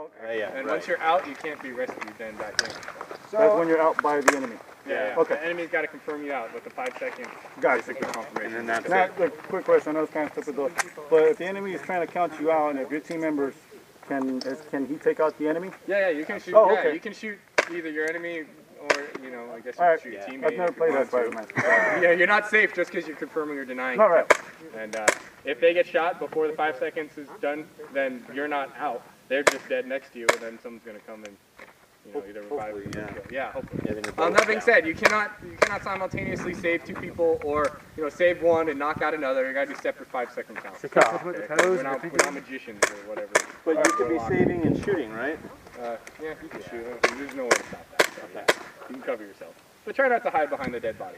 Oh, okay. Yeah, and once you're out, you can't be rescued then back in. So that's when you're out by the enemy. Yeah. Okay. The enemy's got to confirm you out with the 5 second Gotcha. confirmation. And then that's Now, a quick question. I know it's kind of stupid though, but if the enemy is trying to count you out, and if your team members can he take out the enemy? Yeah, you can shoot. Oh, yeah, okay. you can shoot either your enemy or I guess you All right. can shoot a teammate. I've never played that Spider-Man. Yeah, you're not safe just because you're confirming or denying. All right. And if they get shot before the 5 seconds is done, then you're not out. They're just dead next to you, and then someone's gonna come and either revive or kill. Yeah, hopefully. That being said, you cannot simultaneously save 2 people or save one and knock out another. You gotta do separate 5 second counts. Okay? We're not magicians or whatever. But you could be saving and shooting, right? Yeah, you can shoot. There's no way to stop that. So you can cover yourself. But try not to hide behind the dead body.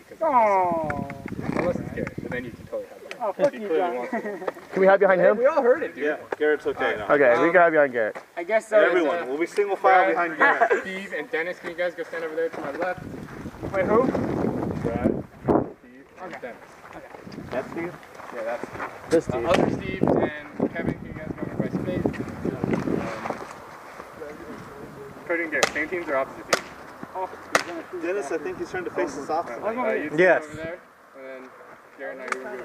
Unless it's Garrett, and then you can totally hide behind Oh, fuck you, John. Can we hide behind him? We all heard it, dude. Yeah, Garrett's okay now. Okay, we can hide behind Garrett. I guess so. Everyone, we'll be single file behind Garrett. Steve and Dennis, can you guys go stand over there to my left? Wait, who? Brad, Steve, and Dennis. That's Steve? Yeah, that's Steve. This Steve. Other Steve and Kevin, can you guys go over by space? Cody and Garrett, same teams or opposite teams? Dennis, I think he's trying to face us off. You sit Yes. over there, and then Garrett and I will be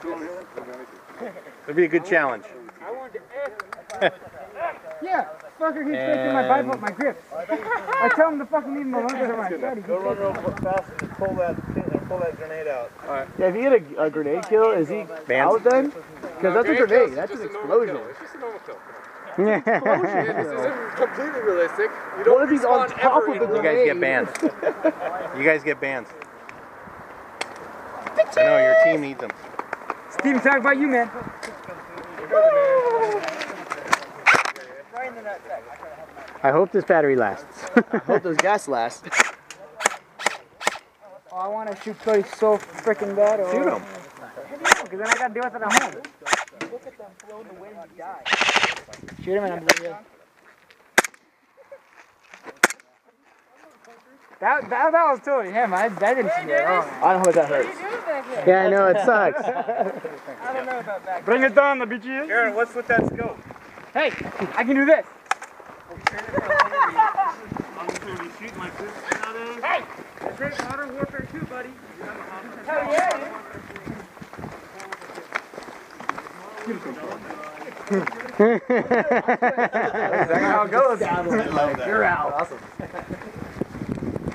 over here. It'd be a good challenge. Yeah, fucker keeps taking my grips. I tell him to fucking leave him alone because I'm like, Go run real fast and pull that grenade out. Yeah, if you get a grenade kill, is he out then? Because that's a grenade. That's an explosion. It's just a normal kill. Yeah. This isn't completely realistic. You What don't if he's on respawn top ever of the in grenade? one. You guys get banned. You guys get banned. I know, your team needs them. Steven, talk about you, man. I hope this battery lasts. I hope this gas lasts. Oh, I want to shoot Cody so freaking bad. Shoot him. Because then I got to deal with it at home. Look at them flow the wind and die. Shoot him and I'm doing it. That was totally him. I didn't see it. Oh. I don't know if that hurts. Yeah, I know, it sucks. I don't know about that. Bring it down, the BG. Garrett, what's with that scope? Hey, I can do this. I'm just going to be shooting like this nowadays. Hey! It's great modern warfare too, buddy. Hell yeah! That's how it goes. You're out. Awesome.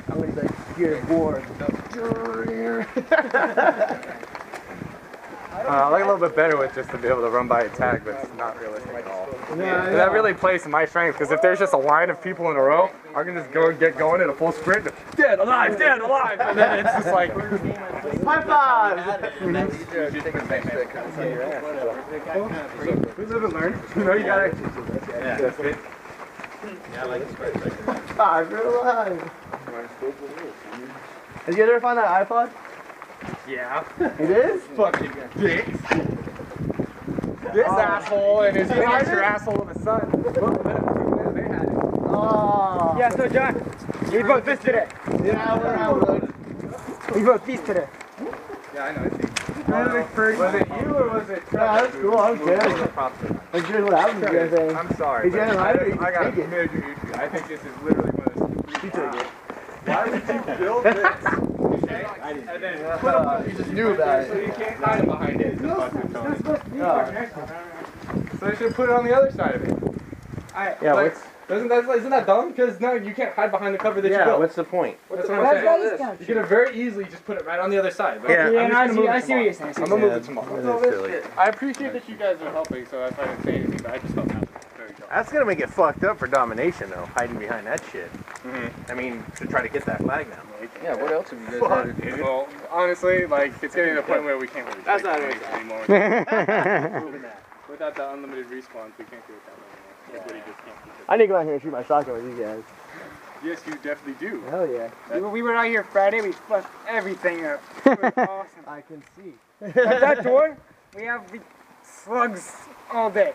I'm going to be like, get bored. I like a little bit better with just to be able to run by a tag, but it's not realistic at all. That really plays to my strength, because if there's just a line of people in a row, I can just go and get going in a full sprint, dead, alive, and then it's just like, High five! we live and learn. You gotta. Yeah, I like this. Five, you're alive. Did you ever find that iPod? Yeah. It is? Fucking dicks. This asshole and his miniature asshole of a son. They had it. Oh. Yeah, so John, we vote this today. Yeah, I would. We vote these today. Yeah, I know. Was it you or was it Yeah, that's cool. I don't care. I'm sure what happened to you guys. I'm sorry. He's getting lighter. I got a Take it. major issue. I think this is literally one of the stupidest things. Why would you build this? And then put up You just knew about so it. you can't hide behind it. So they should put it on the other side of it. Yeah, Like, isn't that dumb? Because now you can't hide behind the cover that you built. what's the point? That's what I'm saying. You could have very easily just put it right on the other side. But Yeah. Yeah, I'm just I gonna see what you're saying. I'm gonna move it tomorrow. That's silly. I appreciate that you guys are helping, so that's why I didn't say anything, but I just felt that was very dumb. That's gonna make it fucked up for domination, though, hiding behind that shit. I mean, to try to get that flag now. Yeah, what else have you guys had to do? Well, honestly, like, it's getting to the point where we can't really That's play not games anymore. Without the unlimited respawns, we can't do it that way anymore. Everybody just can't keep it. I need to go out here and shoot my shotgun with you guys. Yes, you definitely do. Hell yeah. We were out here Friday, we fucked everything up. It was awesome. I can see. At that door, we have the slugs all day.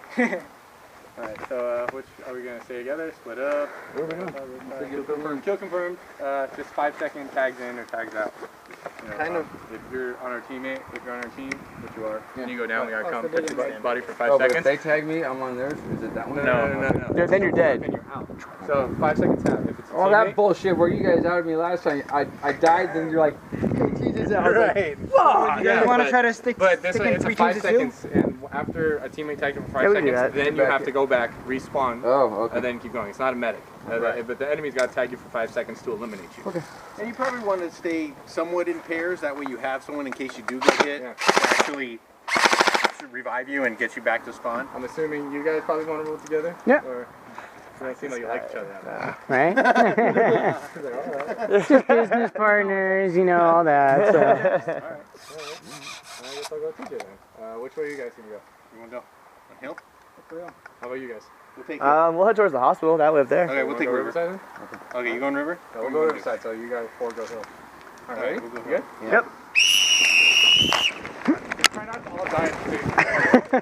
Alright, so which are we gonna stay together? Split up? Kill confirmed. Just 5-second tags in or tags out. You know, Kind of. If you're on our team, which you are, and you go down, we gotta come so touch they your body for 5 Oh, but if seconds. they tag me, I'm on theirs. Is it that one? No. Then you're dead. And you're out. So 5 seconds out. If it's a All that teammate, bullshit where you guys outed me last time. I died, then you're like, Jesus, I was like, fuck! You want to try to stick but this stick way in it's 3 a 5 teams of 2? seconds, and after a teammate tagged you for 5 Yeah, we can do seconds, that. then you have to go back, respawn, Oh, okay. and then keep going. It's not a medic. But the enemy's got to tag you for 5 seconds to eliminate you. Okay. And you probably want to stay somewhat in pairs. That way you have someone in case you do get hit Yeah. to actually revive you and get you back to spawn. I'm assuming you guys probably want to roll together? Yeah. Or you don't seem like you like each other. Right? It's just business partners, you know, all that. So. Alright. I guess I'll go TJ then. Which way are you guys gonna go? You want to go on hill? How about you guys? We'll take We'll head towards the hospital. That live there. Okay, we'll take go river. Riverside then? Okay, you going river? No, we'll go Riverside, so you guys 4 go hill. Alright, ready? We'll go You good? Yep. Try not to all die at the same time.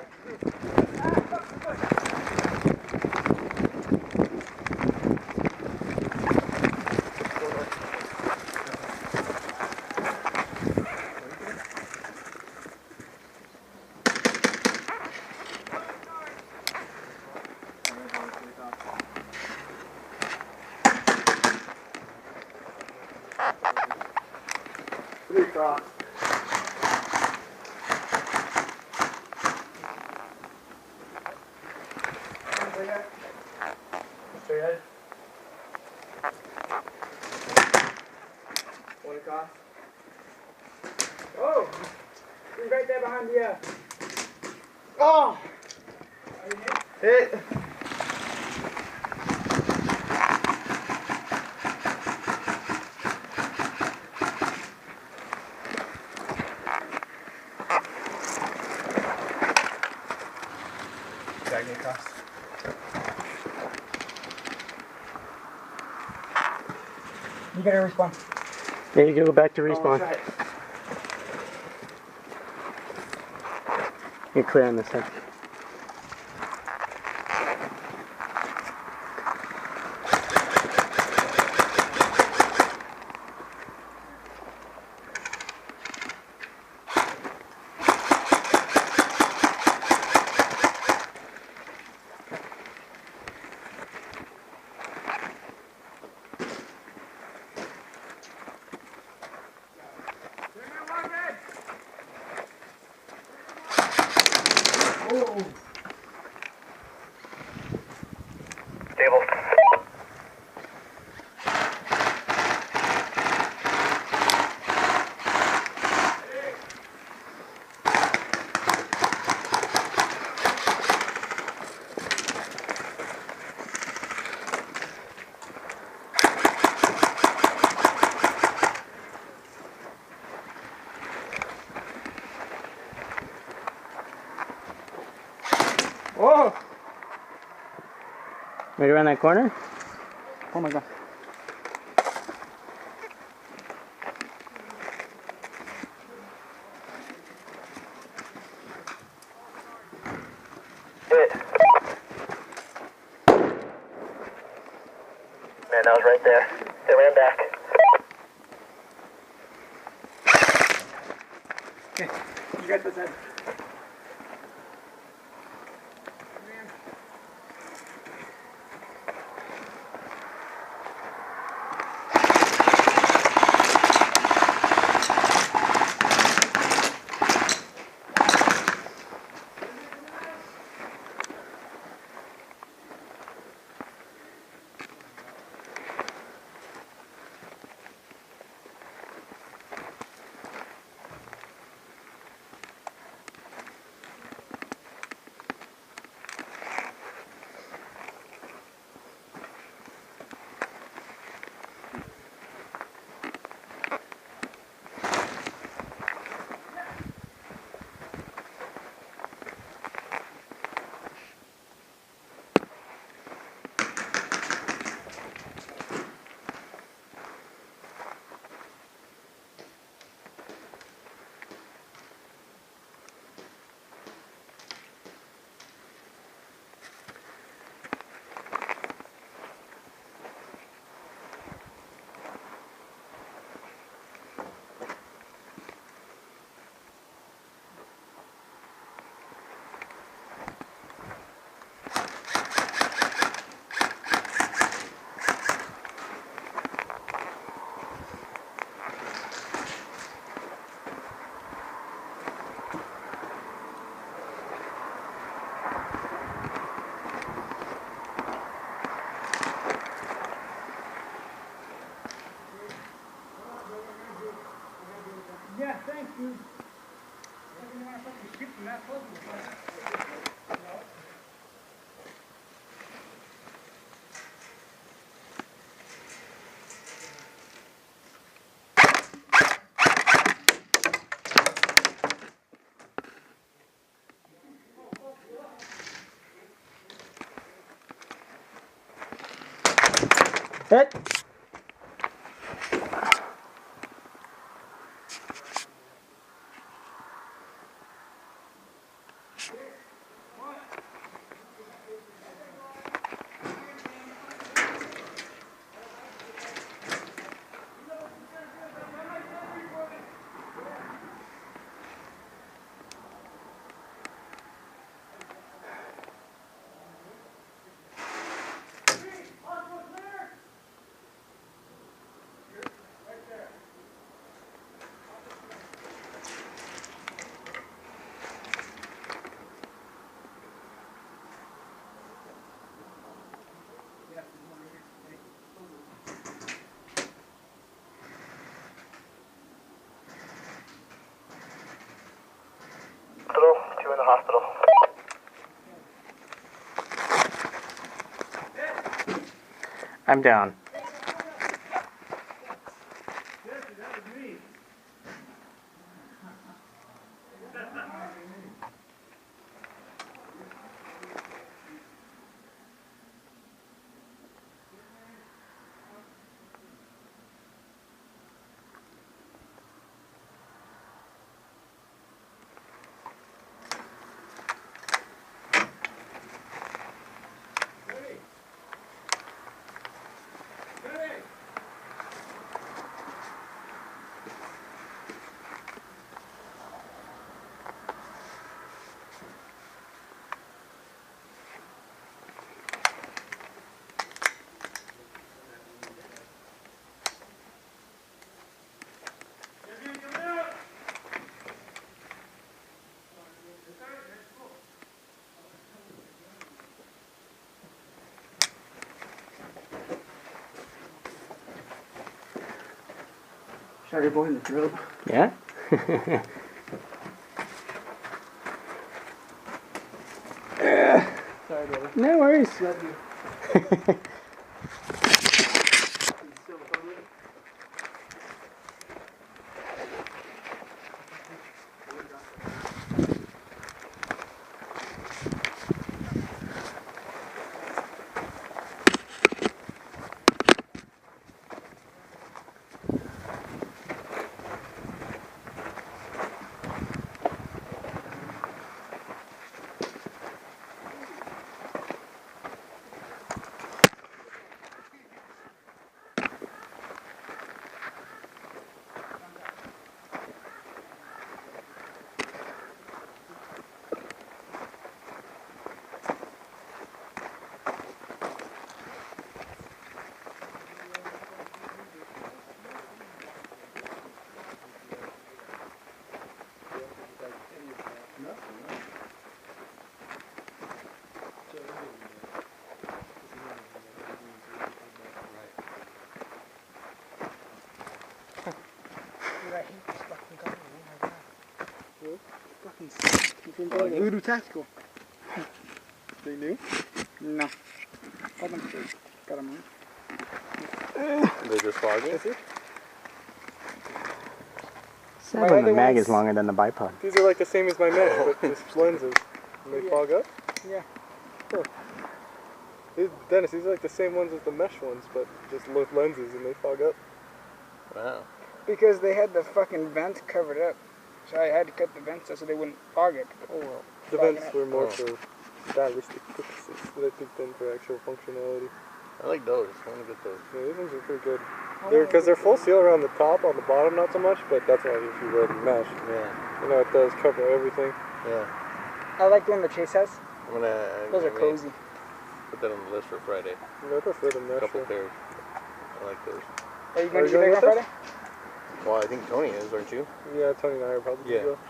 Straight ahead. One across. Oh! He's right there behind you. Oh! Hit. Tagging across. You gotta respawn. Yeah, you can go back to respawn. You're clear on this side. Whoa! Right around that corner? Oh my god. Man, that was right there. They ran back. You got this head. Hit. Two in the hospital. I'm down. Sorry, boy in the throat. Yeah? Sorry, brother. No worries. Love you. Voodoo Tactical. They new? No. Got them on. They're just fogging? Sadly, the mag is longer than the bipod. These are like the same as my mesh, but just lenses. And they fog up? Yeah. Huh. Dennis, these are like the same ones as the mesh ones, but just with lenses and they fog up. Wow. Because they had the fucking vent covered up. So I had to cut the vents so they wouldn't fog it. Oh well. The vents were more for stylistic purposes than I think than for actual functionality. I like those. I want to get those. Yeah, these ones are pretty good. Because they're full seal around the top, on the bottom not so much, but that's why if you wear the mesh, Yeah. you know, it does cover everything. Yeah. I like the one the Chase has. I'm gonna. Those are cozy. Put that on the list for Friday. I prefer the A mesh. couple pairs. I like those. Are you going to you get going back on with Friday? Well, I think Tony is, aren't you? Yeah, Tony and I are probably Yeah. going to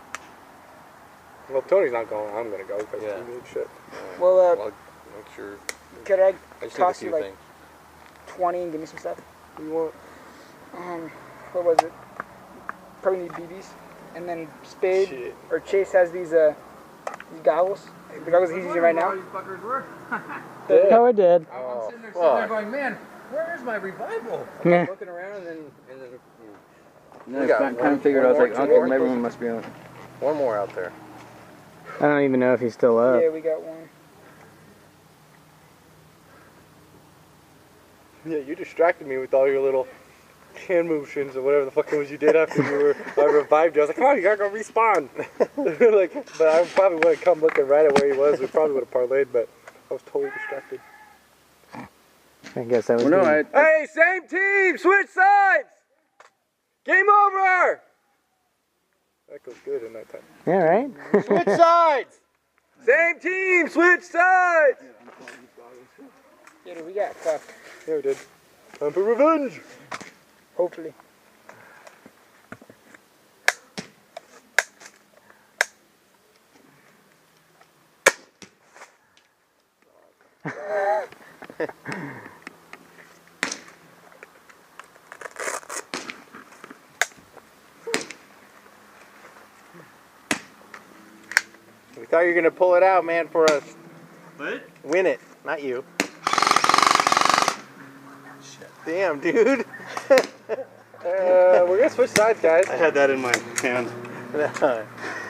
go. Well, Tony's not going. I'm going to go because Yeah. he needs shit. Well, I'll make sure. could I I just need a toss few you like things. 20 and give me some stuff? What do you want? What was it? Probably need BBs. And then Spade Shit. or Chase has these goggles. The goggles he's using right now. Oh, it did. Oh, Sitting there going, man, where is my revival? Yeah. Looking around and then We got kind one- of figured I was one like, more, Uncle, two more. everyone must be on. One more out there. I don't even know if he's still up. Yeah, we got one. Yeah, you distracted me with all your little hand motions or whatever the fuck it was you did after I revived you. I was like, come on, you gotta go respawn. Like, but I probably would have come looking right at where he was. We probably would have parlayed, but I was totally distracted. I guess that was Hey, same team! Switch sides! Game over! That goes good in that time. Yeah, right? Switch sides! Same team! Switch sides! Dude, we got fucked. Yeah, we did. Time for revenge! Hopefully. We thought you were gonna pull it out, man, for us. What? Win it, not you. Damn, dude. We're gonna switch sides, guys. I had that in my hand.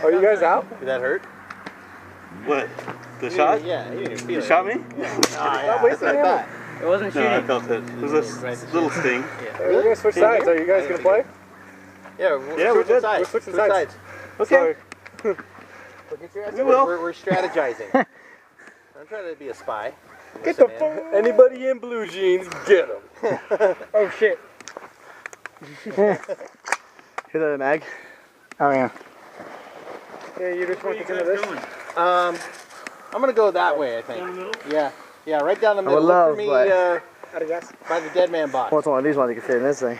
Are you guys out? Did that hurt? What? The shot? Yeah, you didn't feel You it. shot me? Stop wasting ammo. It wasn't No, I felt it. It was a little sting. We're gonna switch sides. Are you guys gonna play? Yeah, we're good. sides. We're switching Switch sides. Okay. We will. We're strategizing. I'm trying to be a spy. Get the fuck. Anybody in blue jeans, get them. Oh shit. Hear that, Mag? Oh yeah. Yeah, you just want to come to this? I'm gonna go that way, I think. Down the middle? Yeah, yeah, right down the middle. would Look love, for me but- by the dead man box. What's one of these ones you can fit in this thing?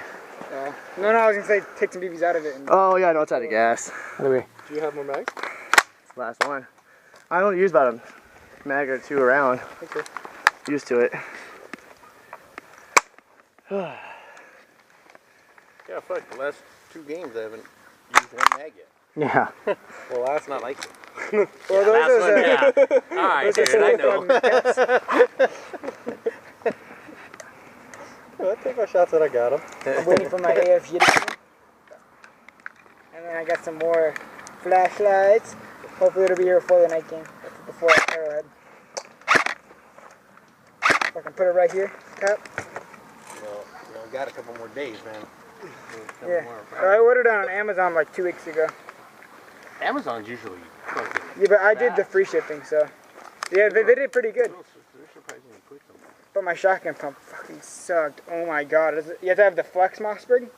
No, I was gonna say take some BBs out of it. And Oh, yeah, no, it's out of gas. anyway. Do you have more mags? Last one. I don't use about a mag or two around. Okay. Used to it. Yeah, fuck. The last 2 games I haven't used one mag yet. Yeah. Well, last Not like it. Well, Last one, yeah. All right, dude, I know. I'll take my shots when I got them. I'm waiting for my AFG to come. And then I got some more flashlights. Hopefully it'll be here before the night game. Before Arrowhead. If I can put it right here, cap. Well, we got a couple more days, man. Yeah. I ordered it on Amazon like 2 weeks ago. Amazon's usually fucking. Yeah, but I did the free shipping, so. Yeah, they did pretty good. They're surprisingly quick on that. But my shotgun pump fucking sucked. Oh my god. You have to have the Flex Mossberg.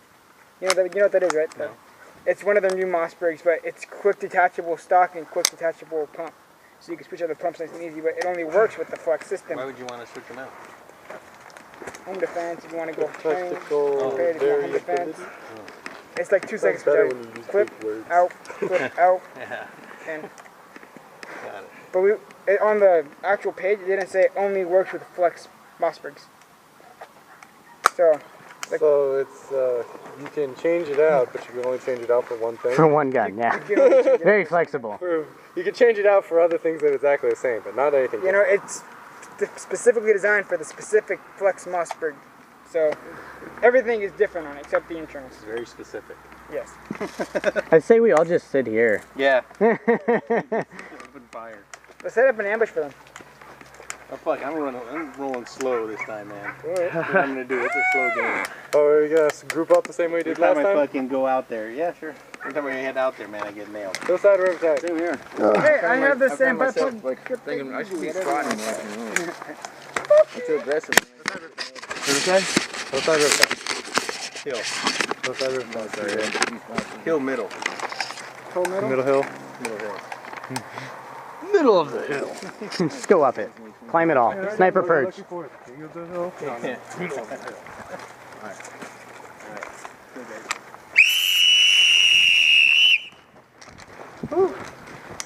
You know what that is, right? No. It's one of the new Mossbergs, but it's quick detachable stock and quick detachable pump. So you can switch out the pumps nice and easy, but it only works with the Flex system. Why would you want to switch them out? Home defense, if you want to go plain, Tactical, prepared if you want home defense. It's like 2 seconds per better day. when you use Clip, big words. out, clip, out. Yeah. And, Got it. but on the actual page, it didn't say it only works with Flex Mossbergs. So, So it's, you can change it out, but you can only change it out for one thing. for one gun, yeah. Very flexible. You can change it out for other things that are exactly the same, but not anything. You know, it's specifically designed for the specific Flex Mossberg. So, everything is different on it except the internals. It's very specific. Yes. I say we all just sit here. Yeah. Open fire. Let's set up an ambush for them. Oh fuck! I'm rolling slow this time, man. That's what I'm gonna do. It's a slow game. Oh, are you gonna group up the same way you Every did last time I time? fucking go out there, yeah, sure. Every time I head out there, man, I get nailed. Hillside or Riverside? Same here. Hey, I have the same myself, button. like, thinking I should be squatting in the afternoon. I'm too aggressive. Riverside? Hillside, Riverside. Hill. Hillside, Riverside. Sorry, yeah. Hill middle. Middle hill. Middle of the hill. Just go up it. Climb it all. Sniper perch.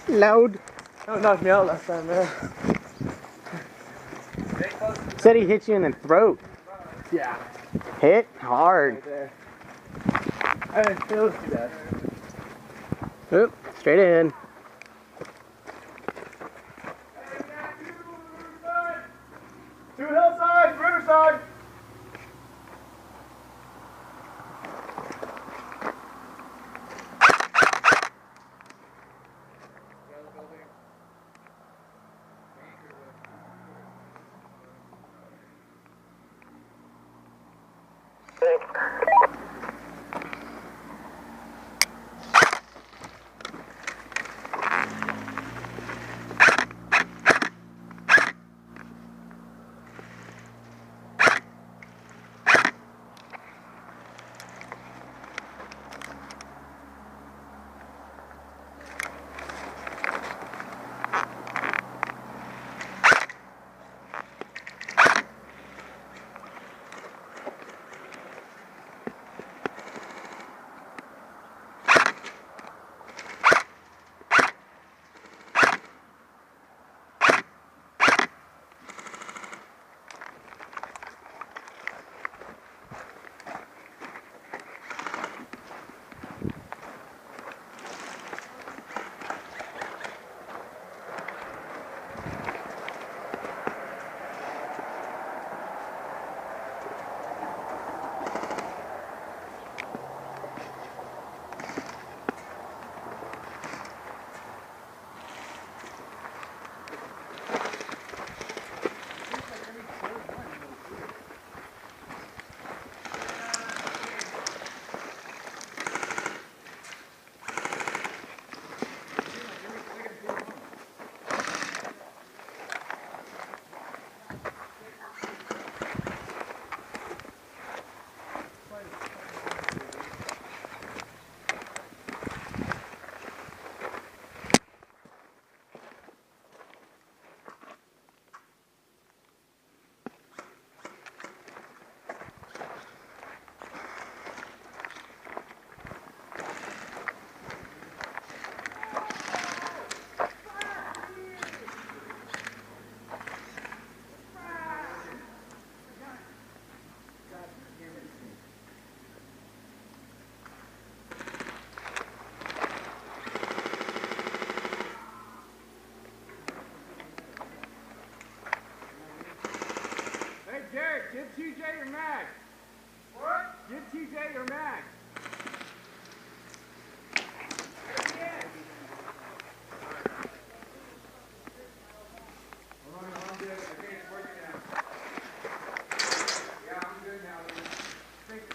Loud. That knocked me out last time, man. Said he hit you in the throat. Yeah. Hit hard. I didn't feel too bad. Oop, straight ahead. To Hillside, Riverside! Give TJ your mag. What? Give TJ your mag. I'm good. I think it's working now. Yeah, I'm good now. Thanks.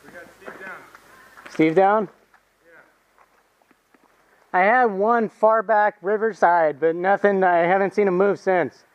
We got Steve down. Steve down? Yeah. I had one far back riverside, but nothing, I haven't seen him move since.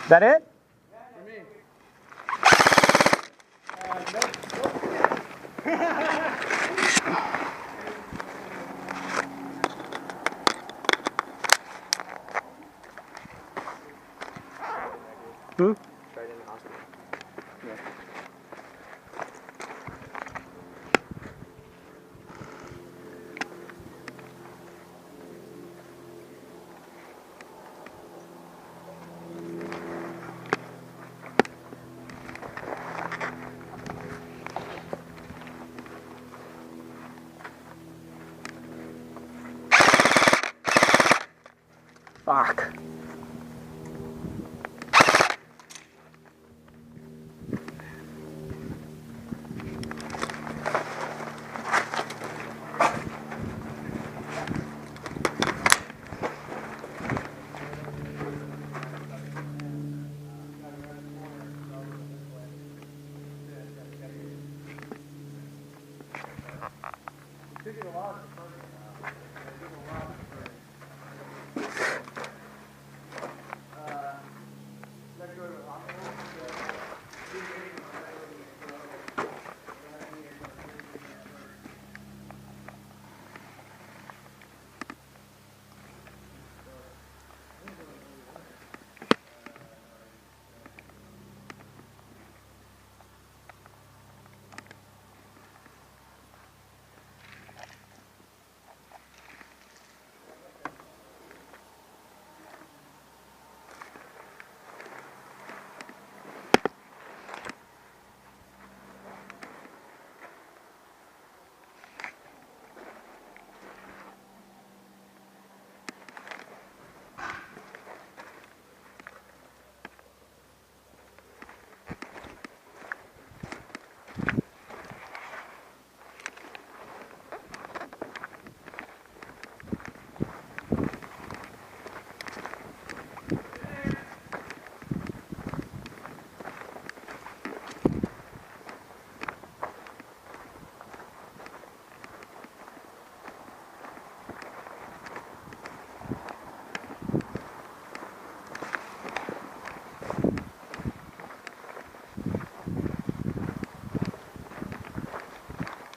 Is that it? Hmm? Right in the hospital. Fuck.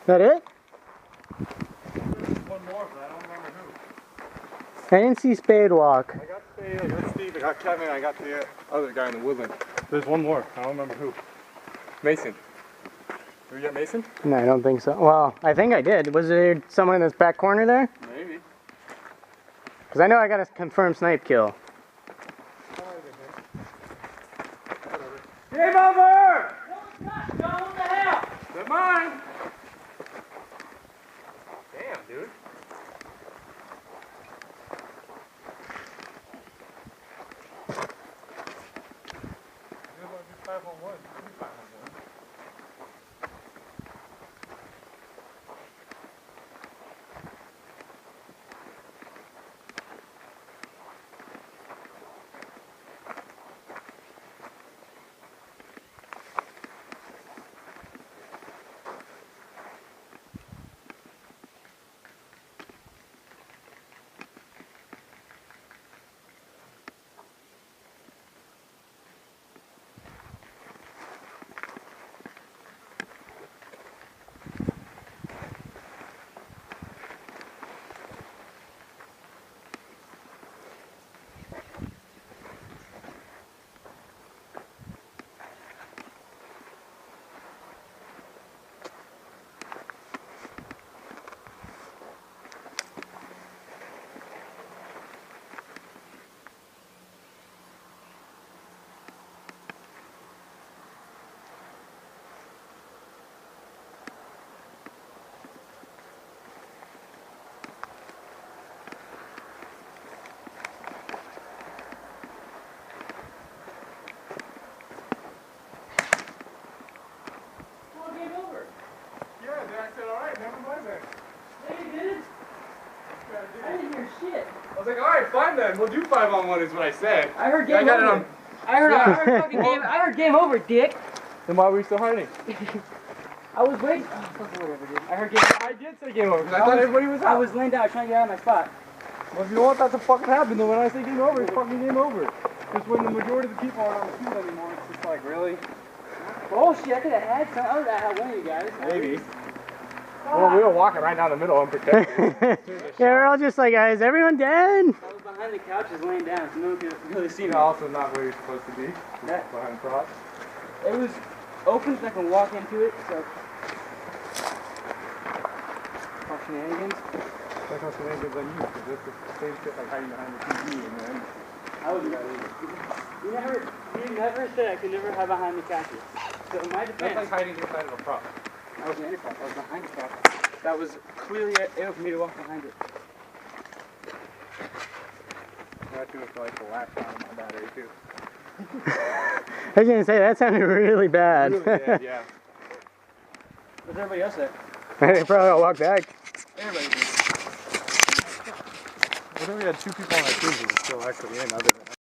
That it? One more, but I don't remember who. I didn't see Spade walk. I got Spade, I got Steve, I got Kevin, I got the other guy in the woodland. There's one more. I don't remember who. Mason. Did we get Mason? No, I don't think so. Well, I think I did. Was there someone in this back corner there? Maybe. Because I know I got a confirmed snipe kill. Game over! They're mine! Damn, dude. You're going to do 5-on-1. Do 5-on-1. I was like, alright, fine then. We'll do 5-on-1 is what I said. I heard game over. I heard game over, dick. Then why were we still hiding? I was waiting. Oh, fucking whatever, dude. I heard game over. I did say game over because I thought everybody was I out. was laying down trying to get out of my spot. Well, if you want that to fucking happen, then when I say game over, it's fucking game over. Just when the majority of the people aren't on the field anymore, it's just like, really? Bullshit, I could have had some. I would have had one of you guys. Maybe. Well, we were walking right down the middle unprotected. Yeah, we're all just like, is everyone dead? I was behind the couches laying down, so no one could really see me. Also not where you're supposed to be. That- Behind cross. It was open so I can walk into it, so. All shenanigans. That's how shenanigans on you, because that's the same shit like hiding behind the TV and then. I was You never said I could never hide behind the couches. So in my That's defense, like hiding inside of a prop. I was in your prop. I was behind the prop. That was clearly able for me to walk behind it. That too was like the last shot of my battery too. I was gonna say, that sounded really bad. Really bad, yeah. Where's everybody else at? They probably all walk back. Everybody did. I think we had 2 people on our team who were still actually in other than us.